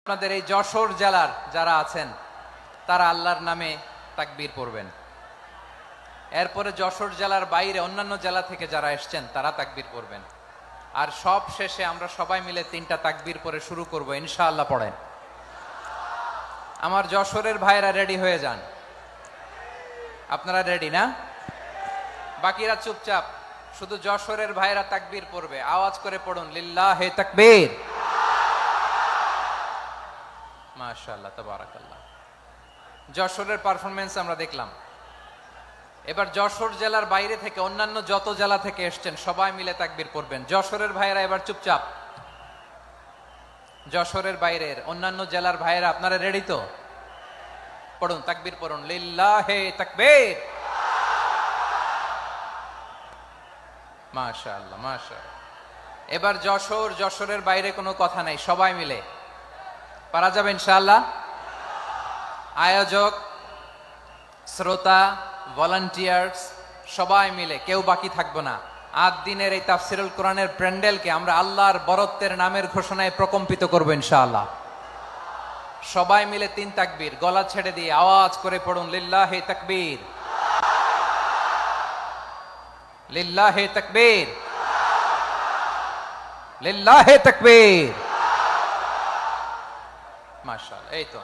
আপনাদের এই যশোর জেলার যারা আছেন তারা আল্লাহর নামে তাকবীর পড়বেন। এরপরে যশোর জেলার বাইরে অন্যান্য জেলা থেকে যারা এসছেন তারা তাকবীর পড়বেন। আর সব শেষে আমরা সবাই মিলে 3টা তাকবীর পরে শুরু করব ইনশাআল্লাহ। পড়েন। আমার যশোরের ভাইরা রেডি হয়ে যান। আপনারা রেডি না? বাকিরা চুপচাপ, শুধু যশোরের ভাইরা তাকবীর পড়বে। আওয়াজ করে পড়ুন, লিল্লাহে তাকবীর। মাশাআল্লাহ, তাবারাকাল্লাহ। যশোরের পারফরমেন্স আমরা দেখলাম। এবার যশোর জেলার বাইরে থেকে অন্যান্য যত জেলা থেকে এসছেন সবাই মিলে তাকবীর পড়বেন। যশোরের ভাইয়েরা এবার চুপচাপ। যশোরের বাইরের অন্যান্য জেলার ভাইয়েরা আপনারা রেডি তো? পড়ুন, তাকবীর পড়ুন, লিল্লাহে তাকবীর। মাশাআল্লাহ, মাশাআল্লাহ। এবার যশোরের বাইরে কোনো কথা নাই, সবাই মিলে পারা যাবে ইনশাআল্লাহ। আয়োজক, শ্রোতা, ভলান্টিয়ার্স সবাই মিলে কেউ বাকি থাকবো না। 8 দিনের এই তাফসিরুল কোরআনের প্যান্ডেলকে আমরা আল্লাহর বরত্বের নামের ঘোষণায় প্রকম্পিত করবো ইনশাআল্লাহ। সবাই মিলে 3 তাকবীর, গলা ছেড়ে দিয়ে আওয়াজ করে পড়ুন, লিল্লাহে তাকবীর, লিল্লাহে তাকবীর, লিল্লাহে তাকবীর। মাশাআল্লাহ, এই তো।